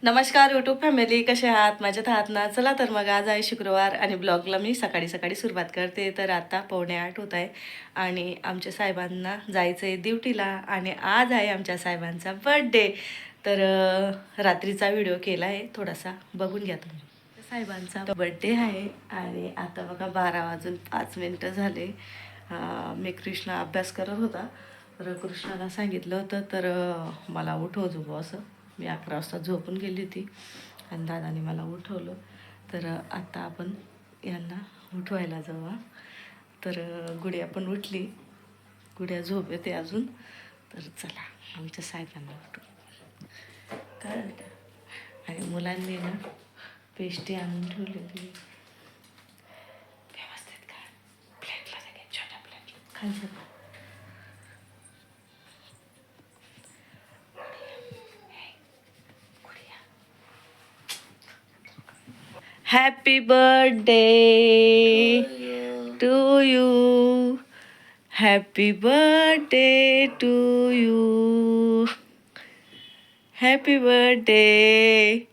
नमस्कार YouTube family, कसे आहात? मजेत आहात ना? चला तर मग आज आहे शुक्रवार आणि ब्लॉगला मी सकाळी सकाळी सुरुवात करते. तर आता 7:45 होत आहे आणि आमच्या साहेबांना जायचं आहे ड्युटीला आणि आज आहे आमच्या साहेबांचा बर्थडे. तर रात्रीचा व्हिडिओ केला आहे, थोडासा बघून घ्या तुम्ही. साहेबांचा बर्थडे आहे आणि आता बघा 12:05 झाले. मी कृष्णा अभ्यास करत होता, तर कृष्णाला सांगितलं होतं तर मला उठव झोपव असं. मी 11 वाजता झोपून गेली होती आणि दादाने मला उठवलं. तर आता आपण यांना उठवायला जाऊ. तर गुडिया पण उठली, गुडिया झोप येते अजून. तर चला आमच्या साहेबांना उठू काय आणि मुलांनी ना पेस्टी आणून ठेवलेली व्यवस्थित का प्लेटला सगळे छोट्या प्लेटला खायचं. Happy birthday to you. Happy birthday to you. Happy birthday.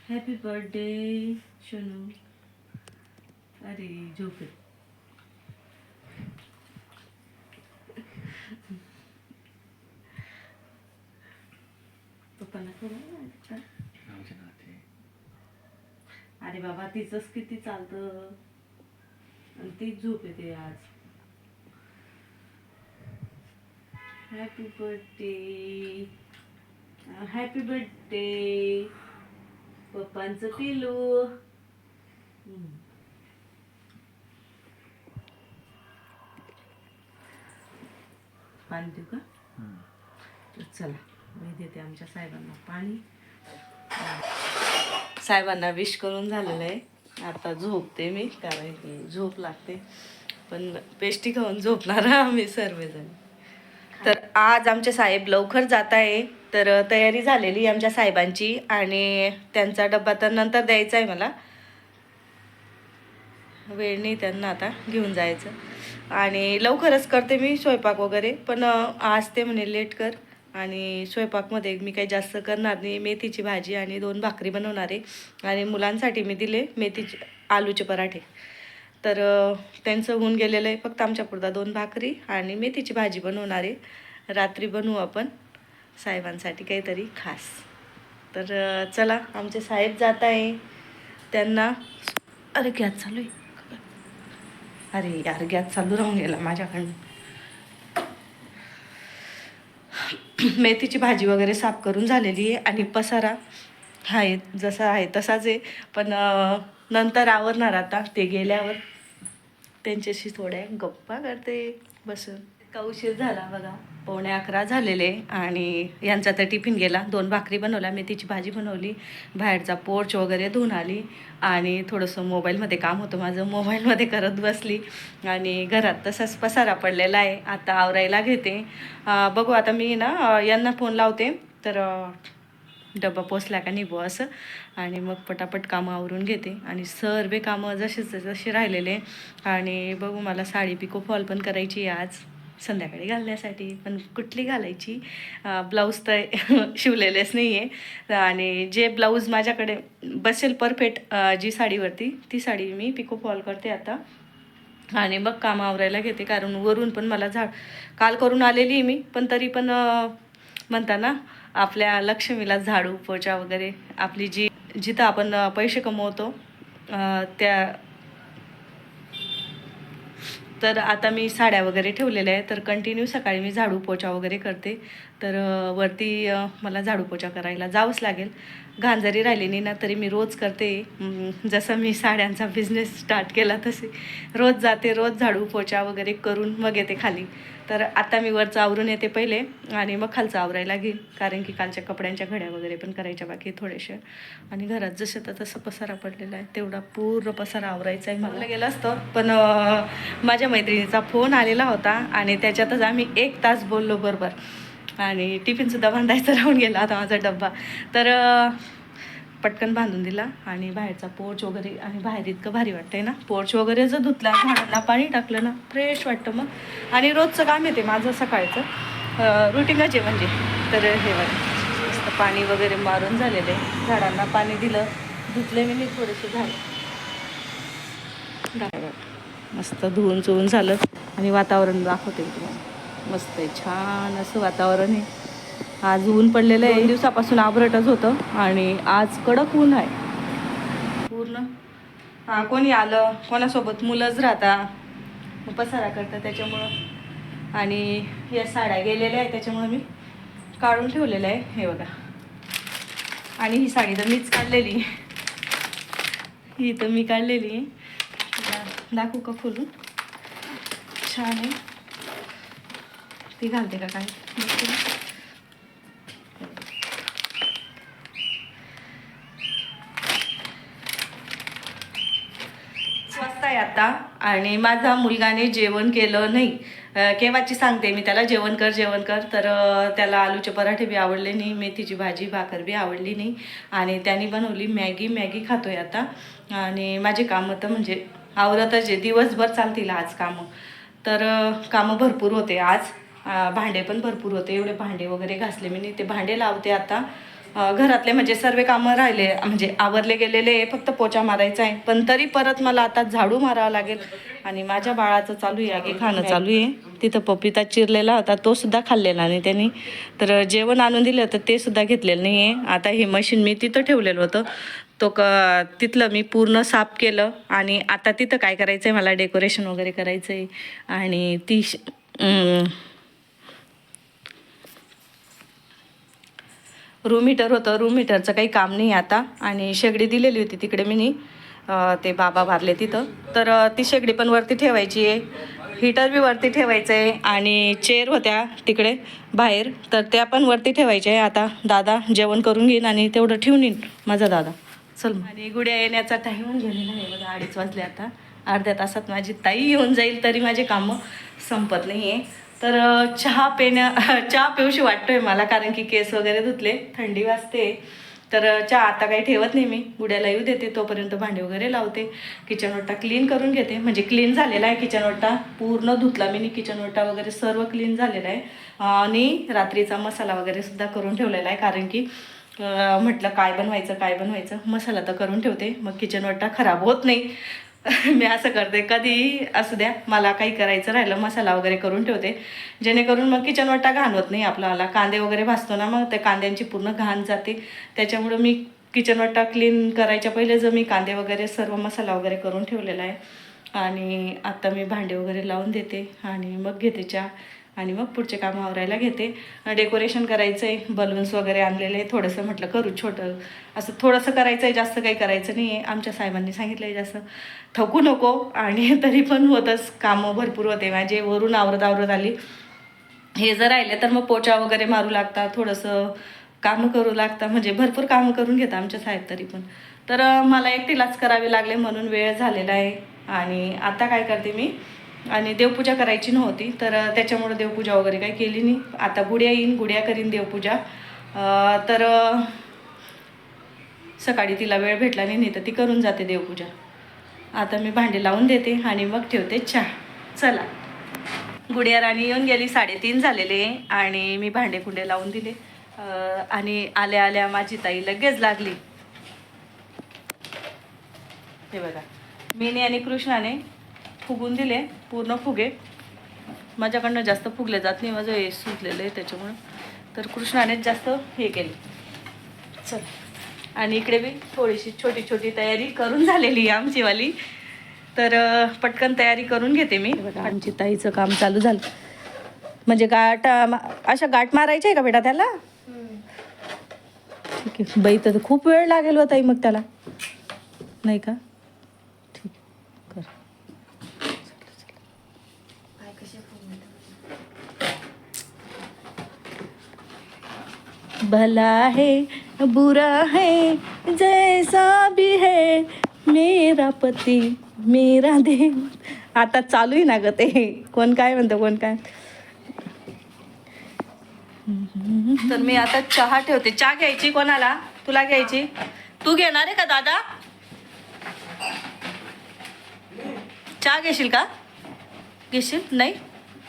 Happy birthday Shanu. अरे झोप. अरे बाबा तिचंच किती चालतं आणि तीच झोप येते आज. हॅपी बर्थडे, हॅपी बर्थडे पप्पांचं पिलू. पाणी देऊ का? चला मी देते आमच्या साहेबांना पाणी. साहेबांना विश करून झालेलं आहे, आता झोपते मी, कारण की झोप लागते. पण पेस्टी खाऊन झोपणार आम्ही सर्वजण. तर आज आमचे साहेब लवकर जात आहे, तर तयारी झालेली आमच्या साहेबांची आणि त्यांचा डब्बा तर नंतर द्यायचा आहे. मला वेळ नाही त्यांना आता घेऊन जायचं आणि लवकरच करते मी स्वयंपाक वगैरे. पण आज ते म्हणे लेट कर आणि स्वयंपाकमध्ये मी काही जास्त करणार नाही. मेथीची भाजी आणि 2 भाकरी बनवणार आहे आणि मुलांसाठी मी दिले मेथीचे आलूचे पराठे. तर त्यांचं होऊन गेलेलं आहे, फक्त आमच्यापुरता 2 भाकरी आणि मेथीची भाजी बनवणार आहे. रात्री बनवू आपण साहेबांसाठी काहीतरी खास. तर चला आमचे साहेब जात आहे त्यांना. अरे गॅस चालू आहे. अरे यार गॅस चालू राहून गेला माझ्याकडून. मेथीची भाजी वगैरे साफ करून झालेली आहे आणि पसारा आहे जसा आहे तसाच आहे. पण नंतर आवरणार आता, ते गेल्यावर त्यांच्याशी थोड्या गप्पा करते बसून. इतका उशीर झाला बघा, 11:45 झालेले आणि यांचा तर टिफिन गेला. 2 भाकरी बनवल्या, मेथीची भाजी बनवली, बाहेरचा पोर्च वगैरे धुवून आली आणि थोडंसं मोबाईलमध्ये काम होतं माझं, मोबाईलमध्ये करत बसली आणि घरात तसाच पसारा पडलेला आहे. आता आवरायला घेते. बघू आता मी ना यांना फोन लावते, तर डब्बा पोचला का निघू असं, आणि मग पटापट कामं आवरून घेते आणि सर्व कामं जसे राहिलेले. आणि बघू मला साडी पिको फॉल पण करायची आज संध्याकाळी घालण्यासाठी, पण कुठली घालायची, ब्लाऊज तर शिवलेलेच नाही आहे. आणि जे ब्लाऊज माझ्याकडे बसेल परफेक्ट जी साडीवरती, ती साडी मी पिको फॉल करते आता आणि मग काम आवरायला घेते. कारण वरून पण मला काल करून आलेली मी, पण तरी पण म्हणता ना आपल्या लक्ष्मीला झाडू पोछा वगैरे, आपली जिथं आपण पैसे कमवतो त्या. तर आता मी साड्या वगैरे ठेवलेल्या आहे, तर कंटिन्यू सकाळी मी झाडू पोछा वगैरे करते. तर वरती मला झाडू पोछा करायला जावंच लागेल. घाण जरी राहिली नाही ना तरी मी रोज करते. जसं मी साड्यांचा बिझनेस स्टार्ट केला तसे रोज जाते, रोज झाडू पोछा वगैरे करून मग येते खाली. तर आता मी वरचं आवरून येते पहिले आणि मग खालचं आवरायला घेईन, कारण की कालच्या कपड्यांच्या घड्या वगैरे पण करायच्या बाकी थोडेसे. आणि घरात जसं तर तसं पसारा पडलेला आहे, तेवढा पूर्ण पसारा आवरायचा आहे. मला गेलं असतं, पण माझ्या मैत्रिणीचा फोन आलेला होता आणि त्याच्यातच आम्ही 1 तास बोललो बरोबर. आणि टिफिनसुद्धा बांधायचा राहून गेला आता माझा डब्बा. तर पटकन बांधून दिला आणि बाहेरचा पोर्च वगैरे, आणि बाहेर इतकं भारी वाटतंय ना, पोर्च वगैरे जर धुतला, झाडांना पाणी टाकलं ना, फ्रेश वाटतं मग. आणि रोजचं काम येते माझं सकाळचं. रुटीनच आहे म्हणजे. तर हे बघा मस्त पाणी वगैरे मारून झालेलं आहे, झाडांना पाणी दिलं, धुतले मी थोडेसे झाले. मस्त धुवून चुवून झालं आणि वातावरण दाखवते तुम्हाला. मस्त आहे, छान असं वातावरण आहे. आज ऊन पडलेलं आहे, 2 दिवसापासून आभरटच होतं आणि आज कडक ऊन आहे पूर्ण. हां, कोणी आलं कोणासोबत मुलंच राहता, मग पसारा करतात त्याच्यामुळं. आणि या साड्या गेलेल्या आहे त्याच्यामुळं मी काढून ठेवलेलं आहे. हे बघा, आणि ही साडी तर मीच काढलेली, ही तर मी काढलेली आहे. दाखवू का खोलून? छान आहे, ती घालते का काय? स्वस्त आहे आता. आणि माझा मुलगाने जेवण केलं नाही, केव्हाची सांगते मी त्याला जेवण कर जेवण कर, तर त्याला आलूचे पराठे बी आवडले नाही, मेथीची भाजी भाकर बी आवडली नाही, आणि त्याने बनवली मॅगी. मॅगी खातोय आता. आणि माझे कामं तर म्हणजे आवरतच आहे, दिवसभर चालतील आज कामं. तर कामं भरपूर होते आज, भांडे पण भरपूर होते, एवढे भांडे वगैरे घासले मी नाही, ते भांडे लावते आता. घरातले म्हणजे सर्व कामं राहिले, म्हणजे आवरले गेलेले आहे, फक्त पोचा मारायचा आहे. पण तरी परत मला आता झाडू मारावा लागेल. आणि माझ्या बाळाचं चालू आहे, आगे खाणं चालू आहे. तिथं पपिता चिरलेला होता, तो सुद्धा खाल्लेला नाही त्यांनी. तर जेवण आणून दिलं तर ते सुद्धा घेतलेलं नाही आहे. आता हे मशीन मी तिथं ठेवलेलं होतं, तिथलं मी पूर्ण साफ केलं. आणि आता तिथं काय करायचं आहे, मला डेकोरेशन वगैरे करायचं आहे. आणि ती रूम हीटर होतं, रूम हीटरचं काही काम नाही आता. आणि शेगडी दिलेली होती तिकडे मी, ते बाबा भरले तिथं, तर ती शेगडी पण वरती ठेवायची आहे, हीटर बी वरती ठेवायचं आहे. आणि चेअर होत्या तिकडे बाहेर, तर त्या पण वरती ठेवायच्या आहे. आता दादा जेवण करून घेईन आणि तेवढं ठेवून येईन माझा दादा. चल. आणि गुड्या येण्याचा टाईम होऊन गेलेला आहे बघा, 2:30 वाजले आता. अर्ध्या तासात माझी ताई येऊन जाईल, तरी माझे कामं संपत नाही आहे. तर चहा पिऊशी वाटतोय मला, कारण की केस वगैरे धुतले, थंडी वाजते. तर चहा आता काही ठेवत नाही मी, गुड्याला येऊ देते, तोपर्यंत भांडे वगैरे लावते, किचन ओटा क्लीन करून घेते. म्हणजे क्लीन झालेला आहे किचन ओटा, पूर्ण धुतला मी, किचन ओटा वगैरे सर्व क्लीन झालेला आहे. आणि रात्रीचा मसाला वगैरे सुद्धा करून ठेवलेला आहे, कारण की म्हटलं काय बनवायचं, मसाला तर करून ठेवते, मग किचन ओटा खराब होत नाही. मी असं करते, कधी असू द्या, मला काही करायचं राहिलं मसाला वगैरे करून ठेवते, जेणेकरून मग किचन ओटा घाण होत नाही आपल्याला. कांदे वगैरे भाजतो ना, मग त्या कांद्यांची पूर्ण घाण जाते. त्याच्यामुळं मी किचन ओटा क्लीन करायच्या पहिले जर मी कांदे वगैरे सर्व मसाला वगैरे करून ठेवलेला आहे. आणि आता मी भांडे वगैरे लावून देते आणि मग घेते चहा, आणि मग पुढचे कामं आवरायला घेते. डेकोरेशन करायचं आहे, बलून्स वगैरे आणलेले आहे, थोडंसं म्हटलं करू, छोटं असं थोडंसं करायचं आहे, जास्त काही करायचं नाही आहे. आमच्या साहेबांनी सांगितलं आहे जास्त थकू नको, आणि तरी पण होतच, कामं भरपूर होते माझे. वरून आवरत आली, हे जर राहिले तर मग पोचा वगैरे मारू लागतात, थोडंसं कामं करू लागतात, म्हणजे भरपूर कामं करून घेतात आमच्या साहेब तरी पण. तर मला एकटीलाच करावे लागले म्हणून वेळ झालेला आहे. आणि आता काय करते मी, आणि देवपूजा करायची नव्हती, तर त्याच्यामुळं देवपूजा वगैरे काही केली नाही. आता गुड्या येईन, गुड्या करीन देवपूजा. तर सकाळी तिला वेळ भेटला नाही, तर ती करून जाते देवपूजा. आता मी भांडे लावून देते आणि मग ठेवते चहा. चला. गुडिया राणी येऊन गेली, 3:30 झालेले, आणि मी भांडे कुंडे लावून दिले. आणि आल्या आल्या माझी ताई लगेच लागली. हे बघा, मीने आणि कृष्णाने फुगून दिले पूर्ण फुगे, माझ्याकडनं जास्त फुगले जात नाही, माझं हे सुटलेलं आहे त्याच्यामुळं, तर कृष्णानेच जास्त हे केले. चल. आणि इकडे बी थोडीशी छोटी छोटी तयारी करून झालेली आहे आमचीवाली, तर पटकन तयारी करून घेते मी. बघा, आमची ताईचं काम चालू झालं, म्हणजे अशा गाठ मारायची आहे का बेटा त्याला? ठीक आहे बाई, तर खूप वेळ लागेल होता ताई मग त्याला, नाही का? ठीक कर. भला है बुरा है जैसा भी है मेरा पती मेरा देव. आता चालू आहे ना ग ते, कोण काय म्हणतं कोण काय. तर मी आता चहा ठेवते. चहा घ्यायची कोणाला? तुला घ्यायची? तू घेणार आहे का दादा? चहा घेशील का? घेशील? नाही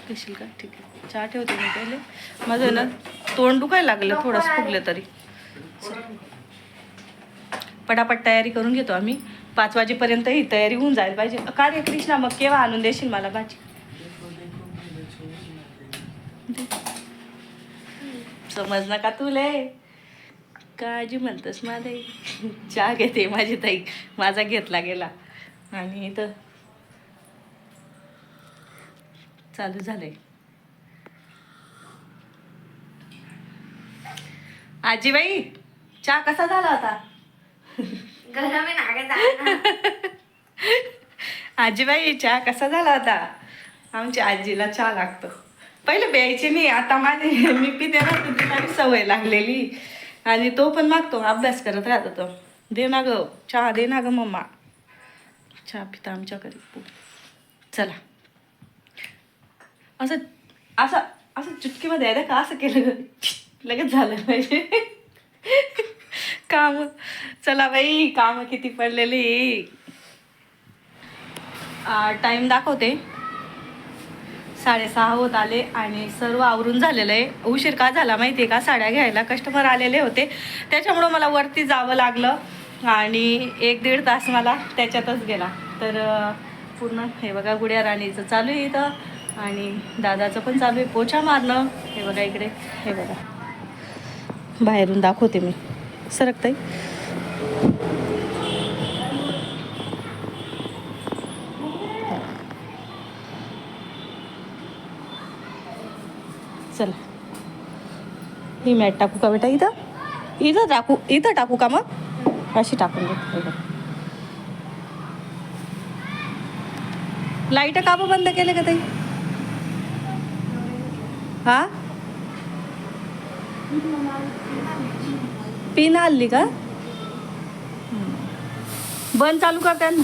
घेशील का? ठीक आहे. चहा ठेवते मी पहिले. माझं ना तोंड दुखायला लागलं, थोडंसं फुगलं तरी. पटापट तयारी करून घेतो आम्ही. 5 वाजेपर्यंत ही तयारी होऊन जायला पाहिजे. का रे कृष्णा, मग केव्हा आणून देशील मला भाजी? समज नका तुले, काळजी म्हणतस माझी. चहा घेते माझी ताई, माझा घेतला गेला. आणि इथं चालू झालंय. आजीबाई, चहा कसा झाला होता? गरम आहे ना. आजीबाई, चहा कसा झाला होता? आमच्या आजीला चहा लागतो. पहिले प्यायची नाही, आता मी पिते ना, तर तिला सवय लागलेली. आणि तो पण मागतो, अभ्यास करत राहतो तो. दे ना ग चहा, दे ना ग मम्मा. चहा पिता आमच्या घरी. चला, असं असं असं चुटकीमध्ये आहे का, असं केलं ग लगेच झालं पाहिजे काम. चला बाई, काम किती पडलेली. टाईम दाखवते 6:30 होत आले आणि सर्व आवरून झालेलं आहे. उशीर का झाला माहिती आहे का? साड्या घ्यायला कस्टमर आलेले होते, त्याच्यामुळं मला वरती जावं लागलं आणि 1-1.5 तास मला त्याच्यातच गेला. तर पूर्ण हे बघा, गुड्या राणीचं चालू आहे इथं आणि दादाचं पण चालू आहे पोछा मारणं. हे बघा इकडे, हे बघा बाहेरून दाखवते मी. सरकताई, चला ही मॅट टाकू का बेटा? इथं टाकू का? मग अशी टाकून दे. लाईट का बंद केले का ताई? हा, पिन हल्ली का? बंद चालू करते ना.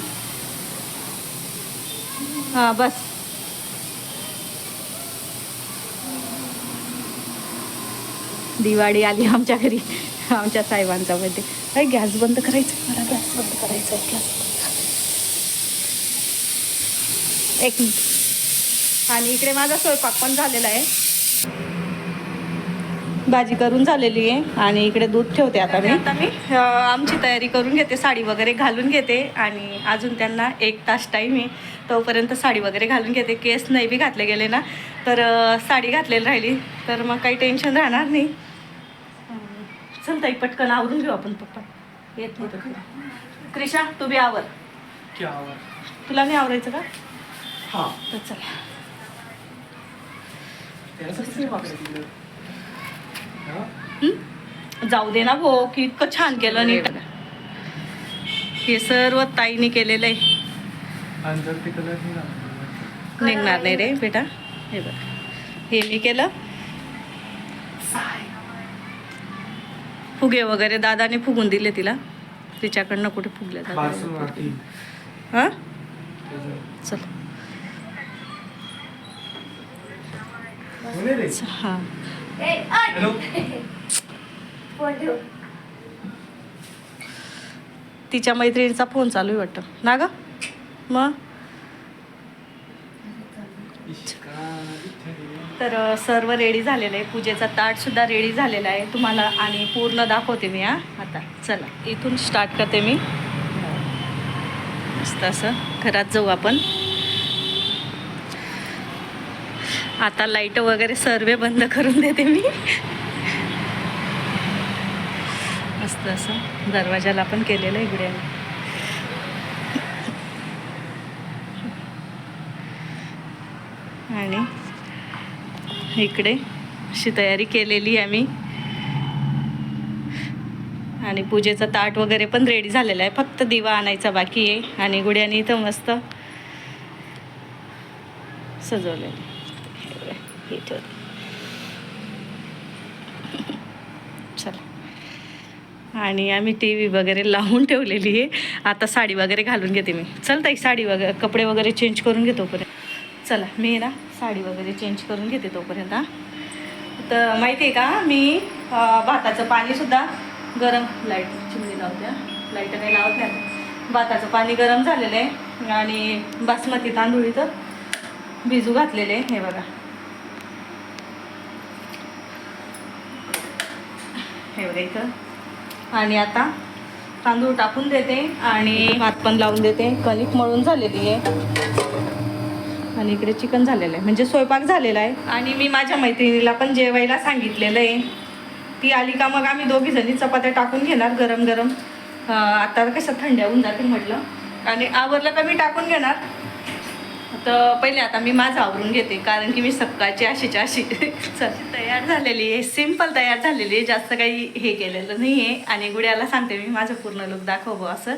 हां बस. दिवाळी आली आमच्या घरी, आमच्या साहेबांचा बर्थडे. काय गॅस बंद करायचं, मला गॅस बंद करायचं आहे. गॅस एक मिनिट. आणि इकडे माझा स्वयंपाक पण झालेला आहे, भाजी करून झालेली आहे आणि इकडे दूध ठेवते आता मी आमची तयारी करून घेते, साडी वगैरे घालून घेते. आणि अजून त्यांना 1 तास टाईम आहे, तोपर्यंत साडी वगैरे घालून घेते. केस नाही बी घातले गेले ना, तर साडी घातलेली राहिली तर मग काही टेन्शन राहणार नाही. चल ताई, पटकन आवरून घेऊ आपण. पप्पा येत नाही तर. क्रिशा, तू बी आवर. तुला नाही आवरायचं का? हां, तर चला. जाऊ दे ना भो, की इतकं छान केलं नीट. हे सर्व ताईने केलेलं आहे. निघणार नाही रे बेटा. हे बघ, हे मी केलं. फुगे वगैरे दादाने फुगून दिले तिला, तिच्याकडनं कुठे फुगले हां. चल हां. तिच्या मैत्रिणीचा फोन चालू आहे वाटतं ना ग? मग तर सर्व रेडी झालेलं आहे. पूजेचा ताटसुद्धा रेडी झालेला आहे तुम्हाला आणि पूर्ण दाखवते मी. आता चला, इथून स्टार्ट करते मी. मस्त असं घरात जाऊ आपण. आता लाईट वगैरे सर्व बंद करून देते मी. मस्त असं दरवाजाला पण केलेलं आहे गुड्याने. आणि इकडे अशी तयारी केलेली आहे मी. आणि पूजेचं ताट वगैरे पण रेडी झालेलं आहे, फक्त दिवा आणायचा बाकी आहे. आणि गुड्याने इथं मस्त सजवलेलं हे ठेव. चला, आणि आम्ही टी व्ही वगैरे लावून ठेवलेली आहे. आता साडी वगैरे घालून घेते मी. चल ताई, साडी वगैरे कपडे वगैरे चेंज करून घेतो तोपर्यंत. चला, मी ना साडी वगैरे चेंज करून घेते तोपर्यंत. तर माहिती आहे का, मी भाताचं पाणीसुद्धा गरम, लाईट चिमणी लावत्या, लाईट नाही लावत नाही. भाताचं पाणी गरम झालेलं आहे आणि बासमती तांदूळ इथं भिजू घातलेले. हे बघा, हे बघा इथं. आणि आता तांदूळ टाकून देते आणि भात पण लावून देते. कणिक मळून झालेली आहे आणि इकडे चिकन झालेलं आहे, म्हणजे स्वयंपाक झालेला आहे. आणि मी माझ्या मैत्रिणीला पण जेवायला सांगितलेलं आहे. ती आली का मग आम्ही दोघी जणी चपात्या टाकून घेणार गरम गरम. आता कसं थंड होऊन जातील म्हटलं, आणि आवरलं का मी टाकून घेणार. तर पहिले आता मी माझं आवरून घेते, कारण की मी सकाळची अशीच्या अशी तयार झालेली आहे. सिम्पल तयार झालेली आहे, जास्त काही हे केलेलं नाही आहे. आणि गुड्याला सांगते मी माझं पूर्ण लुक दाखव असं.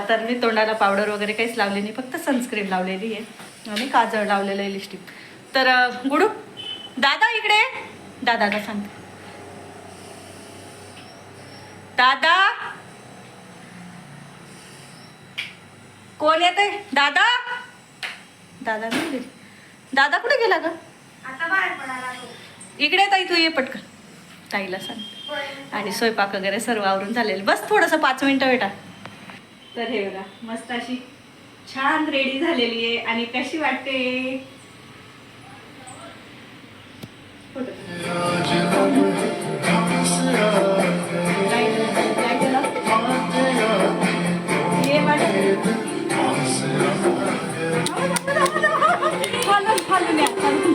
तर मी तोंडाला पावडर वगैरे काहीच लावले नाही, फक्त सनस्क्रीन लावलेली आहे आणि काजळ लावलेलं आहे, लिपस्टिक. तर गुडू दादा इकडे, दादाला सांगते. दादा कोण येत आहे? दादा, दादा नाही गेली. दादा कुठे गेला ग? आता बाहेर पडायला तो. इकडे ताई, तू ये पटकन, ताईला सांग. आणि स्वयंपाक वगैरे सर्व आवरून झालेलं, बस थोडंसं 5 मिनिटं बेटा. तर हे बघा मस्त अशी छान रेडी झालेली आहे. आणि कशी वाटते? ये मॅडम, खालून खालून या, खालून.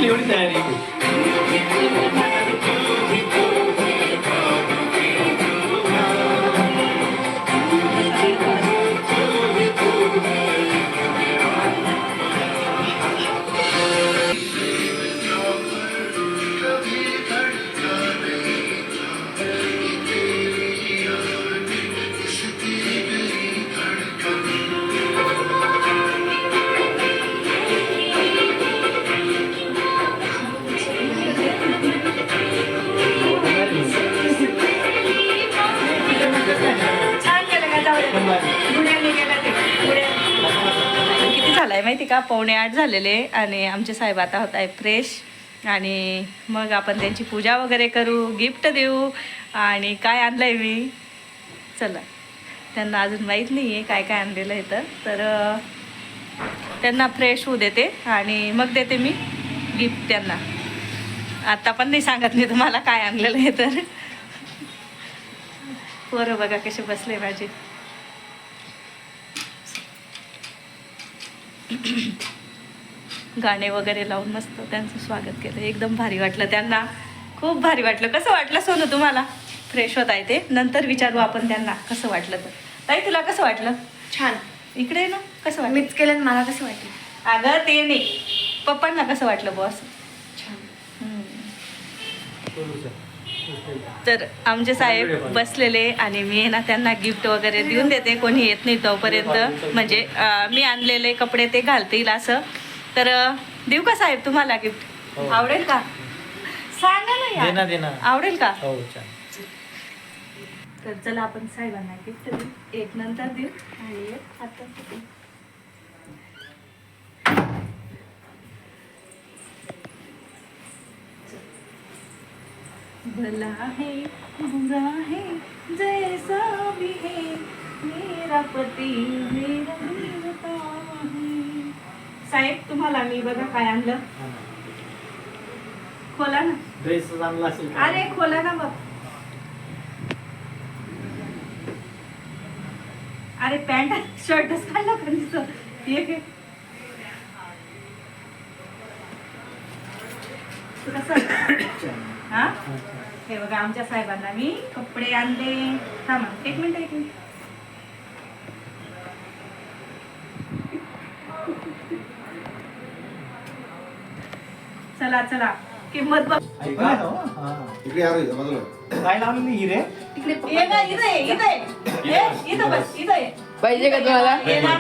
एवढी तयारी छान केलं का? जाऊ दे. गुड्याने केलं ते. किती झालाय माहिती का? 7:45 झालेले. आणि आमचे साहेब आता होत आहे फ्रेश. आणि मग आपण त्यांची पूजा वगैरे करू, गिफ्ट देऊ. आणि काय आणलंय मी, चला, त्यांना अजून माहीत नाही आहे काय काय आणलेलं आहे. तर त्यांना फ्रेश होऊ देते आणि मग देते मी गिफ्ट त्यांना. आता पण नाही सांगत मी तुम्हाला काय आणलेलं आहे. तर पोरं बघा कसे बसले माझे. गाणे वगैरे लावून मस्त त्यांचं स्वागत केलं. एकदम भारी वाटलं त्यांना, खूप भारी वाटलं. कसं वाटलं सोनू तुम्हाला? फ्रेश होत आहे ते, नंतर विचारू आपण त्यांना कसं वाटलं. तर ताई तुला कसं वाटलं? छान. इकडे ना कसं वाटलं? मीच केलं, मला कसं वाटलं? अगं ते नाही, पप्पांना कसं वाटलं बॉस? छान. तर आमचे साहेब बसलेले आणि मी ना त्यांना गिफ्ट वगैरे देऊन देते. कोणी येत नाही तोपर्यंत, म्हणजे मी आणलेले कपडे ते घालतील असं. तर देऊ का साहेब तुम्हाला गिफ्ट? आवडेल का? सांगा ना यार, आवडेल का? तर चला आपण साहेबांना गिफ्ट देऊ. एक नंतर देऊ आणि एक आता देऊ. भला है बुरा है जैसा भी है मेरा पती मेरा देवता है. साहेब तुम्हाला मी बघा काय आणलं. खोला ना. ड्रेस आणला असेल. अरे खोला ना बघ. अरे पॅन्ट शर्टच काढला का दिसतं. हे घे. तू कसं? हा, हे बघा आमच्या साहेबांना मी कपडे आणले. थांबा एक मिनिट. चला चला, किंमत बघ. इकडे काय लावलं नाही हिरे. ये ना, इथं बस, इथं ये. पाहिजे का तुम्हाला? ये ना,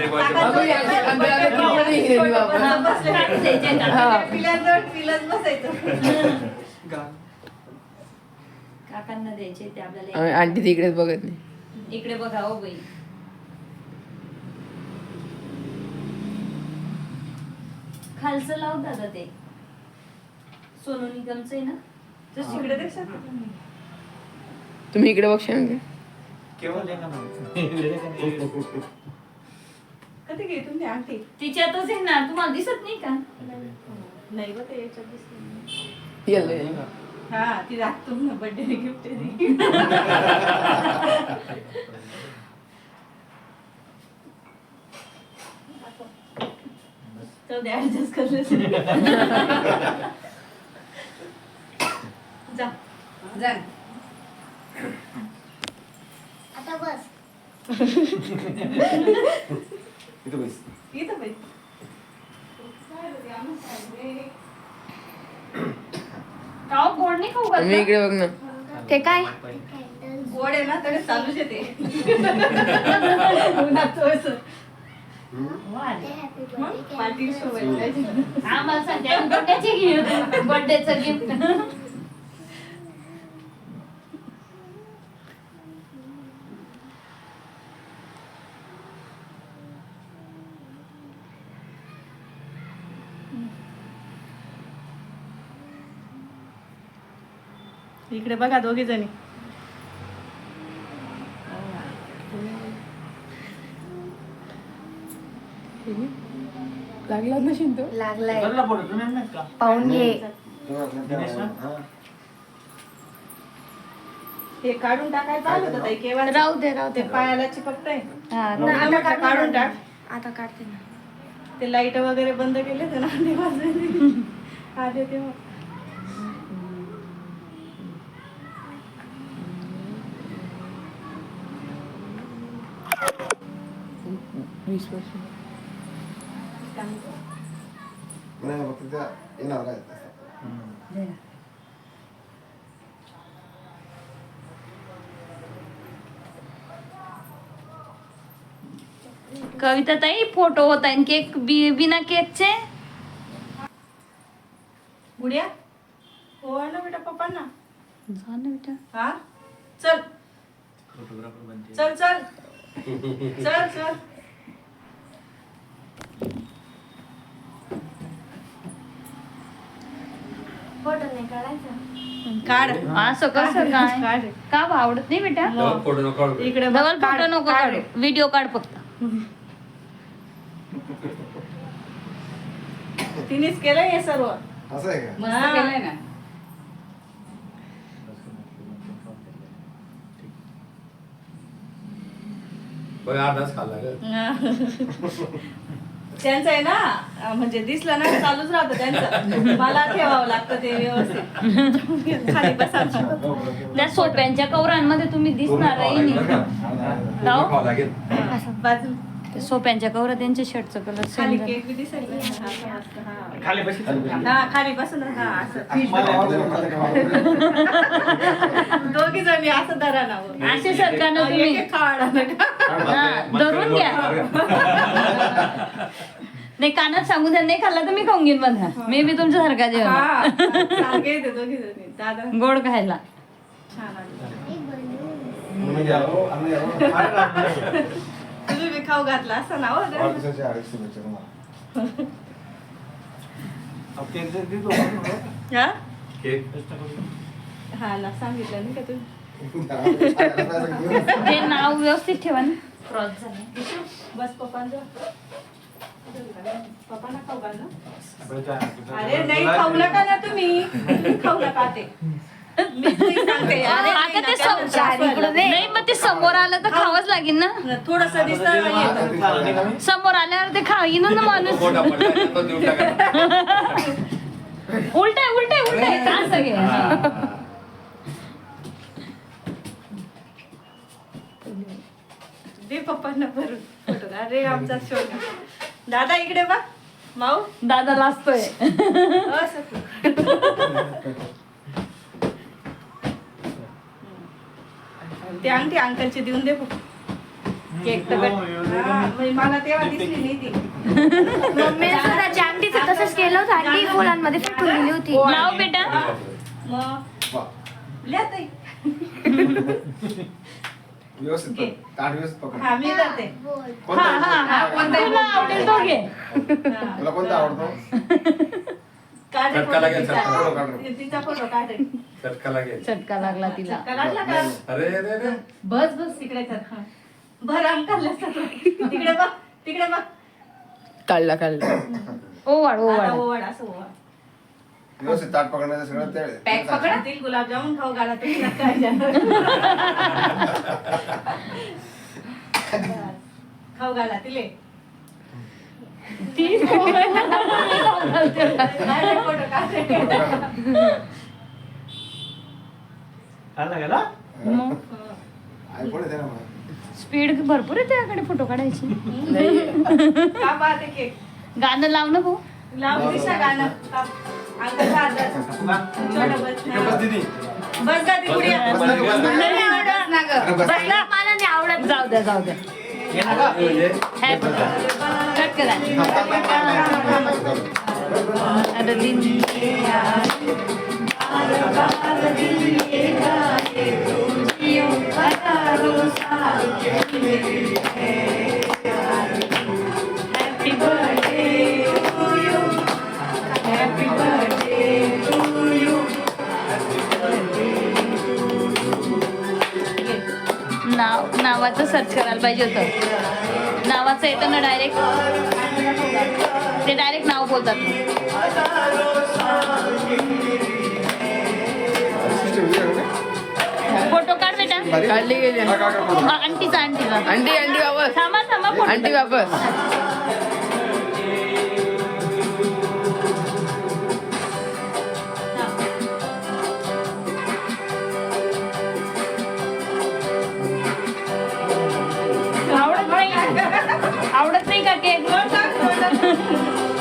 पिलाच बसायचं. काकांना द्यायचे ते आपल्याला. आंटी तिकडेच बघत नाही. इकडे बघा हो बाई. खालचं लाव दादा ते सोनू निगमचं आहे ना जस्ट इकडे देशात तुम्ही इकडे बघशा ना. केवळ लेखा कधी घे तुम्ही अंगठी तिच्यातच आहे ना तुम्हाला दिसत नाही का नाही बघ ते याच्यात दिसली. Yellow yellow. हा ती दाखतो ना बर्थडे गिफ्ट आहे तर ऍडजस्ट करले जा जा आता बस इथं बस. इथं बाई काव गोड नाही खाऊ तुम्ही घातलं? इकडे बघ ना. ते काय गोड आहे ना तरी चालूच येते उन्हात थोडंसं. मग पार्टी शोभायला पाहिजे. आम्हाला सध्या बर्थडेचे गिफ्ट बर्थडेचं गिफ्ट इकडे बघा दोघी जणी लागला ना शिंतो. लागलाय करला फोटो तुम्ही नाही का? पाहून घे दिनेश ना? हा. हे काढून टाकायचं आलं होतं ताई केव्हा राहू दे ते पायाला चिपकतंय हा, मग आता म्हटलं काढून टाक आता काढते ना ते लाईट वगैरे बंद केले होते ना तेव्हा आले तेव्हा वीस वर्ष. नाही फक्त त्या येणार आहे तसं. कविता ताई फोटो होता आहे केक बिना केकचे गुडिया हो ना बेटा पप्पांना जा ना बेटा हा चल फोटोग्राफर बनते. चल चल चल चल फोटो नाही काढायचा काढ असं कसं काय काढ का आवडत नाही बेटा मग इकडे बघ, डबल काढ, फोटो नको काढ. काढू व्हिडिओ काढ फक्त तिनेच केलंय हे सर्व असं आहे का? मस्त केलंय ना त्यांचं आहे ना म्हणजे दिसलं ना चालूच राहतं त्यांचं मला ठेवावं लागतं ते व्यवस्थित खाली बसा त्या सोप्यांच्या कवरांमध्ये तुम्ही दिसणार आहे बाजू त्या सोप्यांच्या कवरा त्यांच्या शर्टचं कलर खाली सेम केक बी दिसेल ना. हा, असं मस्त, हा. खाली बशी. हा खाली बसून हा असं मला दोघी जणी असं धरा ना वर. असे सरकारनं तुम्ही एक एक खावा नका. हा, धरून घ्या नाही कानात सांगू द्या नाही खाल्ला तर मी खाऊन घेईन बघा मी बी तुमच्यासारखा जेवण हा सांगे ते दोघी जणी दादा गोड खायला छान आलं. मी गेलो, आम्ही गेलो. तुम्ही बी खाऊ घातला असं ना हो वाढदिवसाच्या 250 शुभेच्छा तुम्हाला. अब केक दे दो ना. हा टेस्ट करू. हा ना सांगितलं नाही का तुम्ही खायला पाहिजे घेऊन. ते नाव व्यवस्थित ठेवा ना क्रॉस झालं बस पप्पांचं पप्पांना खाऊ घाल ना. आपण काय- अरे नाही खाऊ नका ना तुम्ही खाऊ नका ते मीच नाही सांगते अरे आता ते नाही मग ते समोर आलं तर खावंच लागेल ना थोडस दिसत येतं. झालं नाही का मी? समोर आल्यावर ते खाईन ना माणूस उलटाय उलटाय उलटाय असं घे दे पप्पांना भरून फोटो अरे आमचा शोध दादा इकडे बा माऊ दादा लाजतोय असं ते अंगठी अंकलची देऊन दे बघ. केक तर भेट- हो, एवढं हा, म्हणजे मला तेव्हा दिसली नाही ती मम्मीने सुद्धा चांगलीच तसंच केलं होतं अंडी फुलांमध्ये फेकून दिली होती लाव बेटा मग वा. लिहा ताई. व्यवस्थित घे. ताट व्यवस्थित पकड. हा मी करते. कोणता तुला आवडेल तो घे. हा. तुला कोणता आवडतो? काढ रे चटका लागेल, फोटो चटका तिचा. लागेल. तिचा फोटो काढ रे. चटका लागेल. चटका लागला तिला. चटका लागला का? अरे अरे अरे बस बस तिकडे कर. हा. भर अंकलला सगळं. तिकडे बघ तिकडे बघ. काढला काढला. ओवाळ आता ओवाळ. ओवाळ असं ओवाळ. व्यवस्थित ताट पकडण्याचं सगळं ते पॅक पकडा ते गुलाबजामुन खाऊ घाला तुम्ही काय जाणार. खाऊ घाला तिले. ती काढ रे फोटो काढ रे. आला गेला? मग आयफोन येते ना मला. स्पीड भरपूर आहे त्याकडे फोटो काढायची. का पाहते केक. गाणं लाव ना भाऊ. लावून दिसा गाणं. अंकलचा आदर. छोटं बस. इकडे बस दीदी. बस जा ती पुढे. बस ना, बस ना. मला नाही आवडत. अरे बस. बसला. मला नाही आवडत. जाऊ द्या जाऊ द्या. ये ना का? Happy कट करा. अरे दिन Happy birthday to you. Happy birthday to you. नावाचं सर्च करायला पाहिजे होतं. नावाचं येतं ना डायरेक्ट. ते डायरेक्ट नाव बोलतात. फोटो काढ बेटा. काढली गेली. आंटीचा आंटीचा. आंटी आंटी वापस. थांबा थांबा फोटो. आंटी वापस. आवडत नाही. आवडत नाही का केक.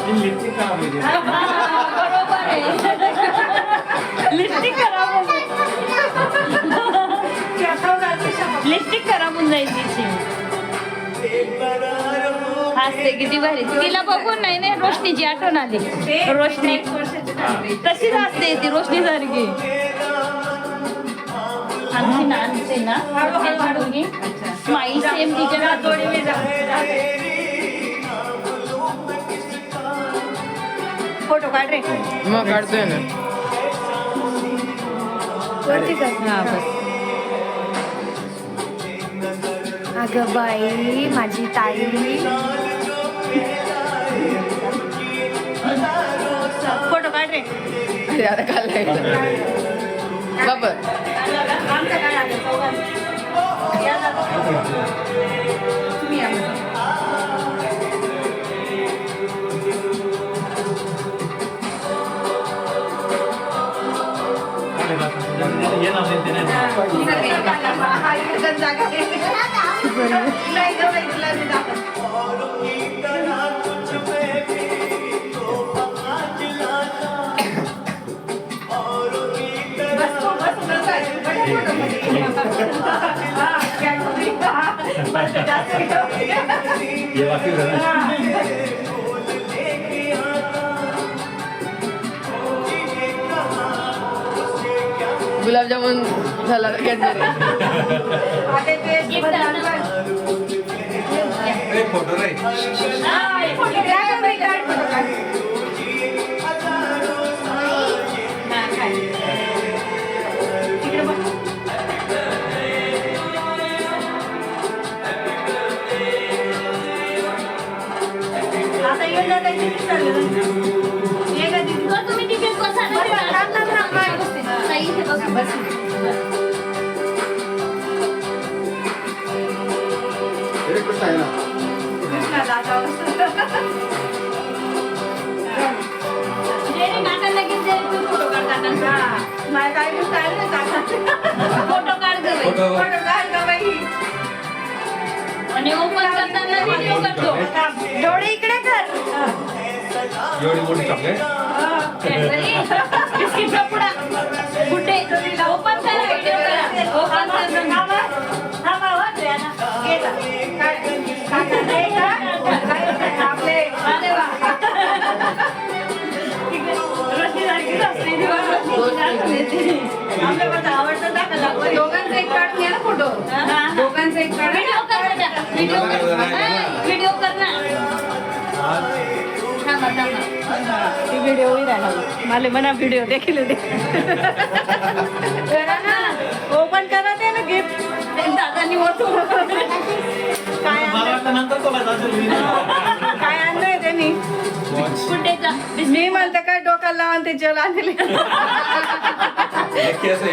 ती लिपस्टिक खराब होईल. बरोबर आहे. लिपस्टिक खराब होऊन लिपस्टिक खराब होऊन जाईल तिची. हसते किती भारी. तिला बघून नाही नाही रोशनीची आठवण आली. रोशनी तशीच असते ती रोशनी सारखी. आमची नानचे ना दोघी स्माईल सेम तिच्या थोडी मी फोटो काढ रे. मग काढतोय ना. वरती कर. हा बस. अगं बाई माझी ताई. फोटो काढ रे. अरे आता काढलाय. वापर. आमचा काढ आता चौघांचा. या दादा. तुम्ही या. ये ना ते नाही. हा, इकडे जागा आहे. नाही गं बाई, तुला मी दाखवते. बस, बस, बस, बस, फोटोमध्ये. हा, कॅडबरी. हा, बस, जास्त घेऊ. ये बाकी झालं. हा. गुलाबजामुन झाला कॅडबरी. आता ते Gift आणा. अरे फोटो रे. हा, एक फोटो काढ, बाई, काढ, फोटो काढ. हा, काढ. तिकडे बघ. आता येऊन जाता किती चाललं? ये गं दीदी. तुम्ही तिथे बसा ना. थांब, थांब, थांब, थांब. ताई इथे बस. बस. एक गोष्ट आहे ना. कृष्णा दादा जे रे काका लगेच जे तू फोटो काढताना. हा, माझ्या काय गोष्ट आहे ना काका. फोटो काढ गं बाई. फोटो. फोटो काढ गं बाई. आणि ओपन करताना व्हिडिओ करतो. डोळे इकडे कर. हा. एवढी मोठी चॉकलेट. कॅडबरी बिस्किटचा पुडा. कुठे ओपन करा व्हिडिओ करा. ओपन करा. थांबा. थांबा, हो, तुझ्यानं. घे जा. काढ. काका नाही का? आपले. अरे वा. रशीदारकीच असते ती बघ, रशीदारकी असते ती. आपल्या माझं आवडतं दाखव. दोघांचा एक काढून घ्या ना फोटो. दोघांचा व्हिडिओ कर ना, व्हिडिओ कर ना. थांबा थांबा. ती व्हिडिओ राहिला मला म्हणा व्हिडिओ देखील दे. ओपन करा ते ना गिफ्ट दादांनी काय आणलंय त्यांनी. कुठे जा. मी म्हणते काय डोक्याला लावून ते जेल आणले. नक्की असं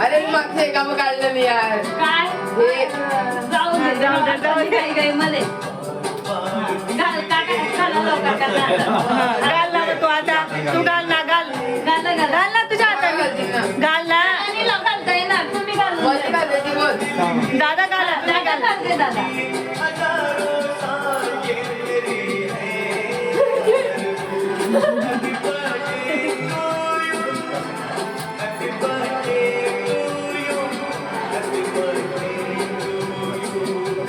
अरे मागचे काम काढलं मी यार. काय हे जाऊ दे जाऊ दे, जाऊ दे. काही काही मध्ये घाल काका घाला लवकर काका. घाल ना तू आता तू घाल ना घाल घाला घाला. घाल ना तुझ्या हाताने घाल ना आणि लाव घालता येणार तुम्ही घालून बोल काय बेटी बोल. दादा घाला दादा घालते दादा.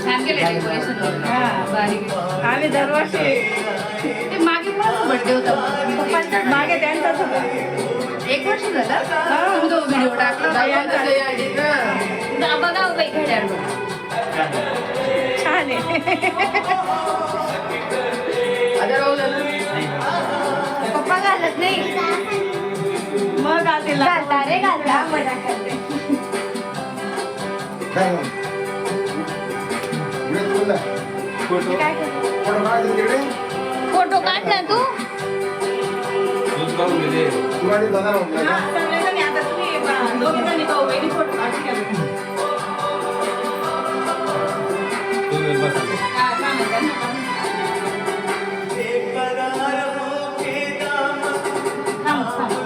छान केले डेकोरेशन. बारीक. आम्ही दरवर्षी ते मागे कोणाचा बर्थडे होता पप्पांचा? मागे त्यांचाच होता. 1 वर्ष झालं. तू तो व्हिडिओ टाकला दाखवा तसं याडी ना. बघा बाई घड्याळ बघा. छान आहे. आता राहू दे ना. पप्पा घालत नाही. मग आधी घालता रे घालता मजा करते. काय मग? इकडे तू बोलला. मी काय करते? फोटो काढायचे तिकडे. फोटो काढ ना तू. दूध काढून गेले. तू गाडी जाणार म्हटलं का? सगळेजणी आता तुम्ही दोघीजणी भाऊ बहिणी फोटो काढून घ्या. तुम्ही बसा. हा, चालेल, चालेल. थांब थांब.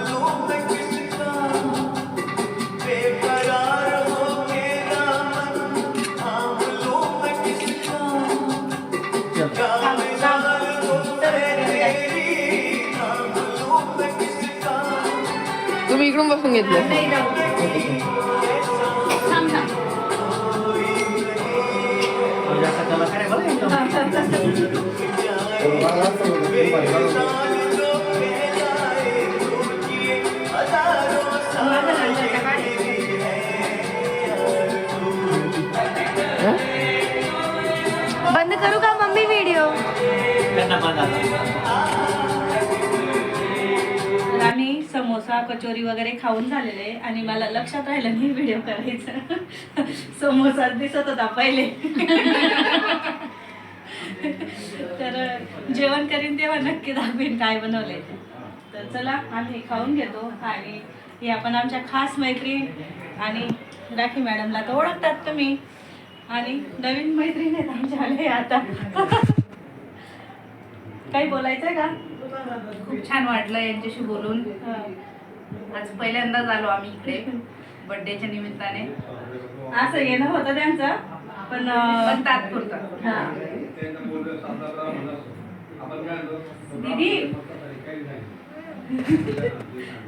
तुम्ही इकडून बसून घेतलं. थांब थांब. फोटो काढायला असतं बोलतो. तू भारी काढून. बंद करू का मम्मी व्हिडिओ? तर आम्ही समोसा कचोरी वगैरे खाऊन झालेले आणि मला लक्षात राहिलं नाही व्हिडिओ करायचं. समोसा दिसत होता पहिले. तर जेवण करीन तेव्हा नक्की दाखवीन काय बनवलंय. तर चला आम्ही खाऊन घेतो. आणि हे आपण आमच्या खास मैत्रीण आणि राखी मॅडमला तर ओळखतात तुम्ही आणि नवीन मैत्रीण आहेत आमच्याकडे आता. काही बोलायचंय का? खूप छान वाटलं यांच्याशी बोलून. आज पहिल्यांदाच आलो आम्ही इकडे बर्थडेच्या निमित्ताने. असं येणं होतं त्यांचं पण पण तात्पुरतं. हा. दीदी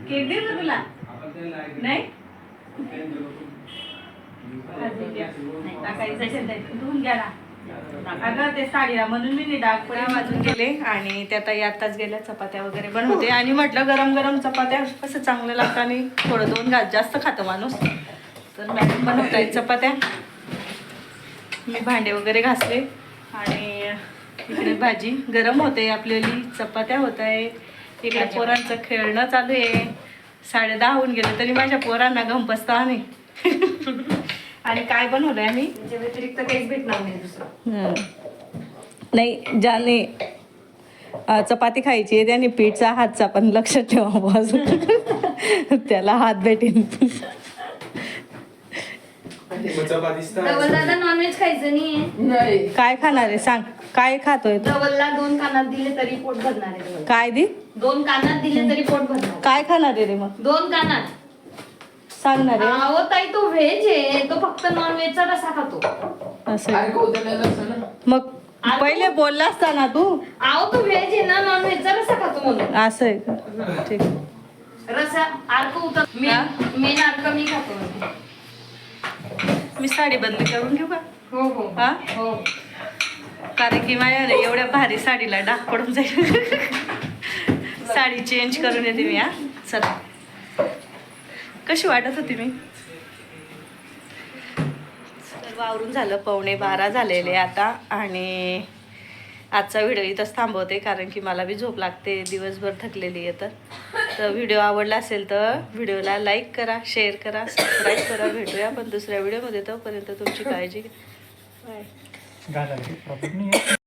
केक देऊ का तुला? नाही टाकायचं असेल तर धुवून घ्या ना. अगं ते साडीला म्हणून मी डाग पुऱ्या वाजून गेले आणि त्या ताई आत्ताच गेल्या चपात्या वगैरे बनवते. आणि म्हटलं गरम गरम चपात्या कसं चांगलं लागतं आणि थोडं 2 घास जास्त खातं माणूस. तर मॅडम बनवत आहेत चपात्या. मी भांडे वगैरे घासले आणि इकडे भाजी गरम होते आपल्याली. चपात्या होत आहे. इकडे पोरांचं खेळणं चालू आहे. 10:30 होऊन गेले तरी माझ्या पोरांना गंपसता नाही. आणि काय बनवलंय आम्ही त्याच्या व्यतिरिक्त काहीच भेटणार नाही दुसरं. नाही ज्याने चपाती खायची आहे त्याने पीठचा हातचा पण लक्ष ठेवा बाजू. त्याला हात भेटेल. डबल दादा नॉनव्हेज खायचं नाहीये. नाही. काय खाणार आहे सांग. काय खातोय तू? डबलला 2 कानात दिले तरी पोट भरणार आहे डबल. काय दे 2 कानात दिले तरी पोट भरणार. काय खाणार आहे रे मग 2 कानात. सांगणार आहे अहो ताई तो व्हेज आहे. तो फक्त नॉनव्हेजचा रसा खातो. असं अरे आहे. कौतुकाला असं ना. मग पहिले बोलला असता ना तू. अहो तो व्हेज आहे ना नॉनव्हेजचा रसा खातो म्हणून. असं आहे का? ठीक आहे. रसा अर्क उतर मेन अर्क मी खातो म्हणजे. मी साडी बदली करून घेऊ का? हो हो हा हो. कारण की माझ्या एवढ्या भारी साडीला डाग पडून जाईल. साडी चेंज करून येते मी. हा चला. कशी वाटत होती मी? सर्व आवरून झालं, 11:45 झालेले आता. आणि आजचा व्हिडिओ इथंच थांबवते कारण की मला बी झोप लागते, दिवसभर थकलेली आहे. तर व्हिडिओ आवडला असेल तर व्हिडिओला लाईक करा, शेअर करा, सबस्क्राईब करा. भेटूया आपण दुसऱ्या व्हिडिओमध्ये. तोपर्यंत तुमची काळजी घ्या. बाय. गाडा प्रॉब्लेम नाही आहे.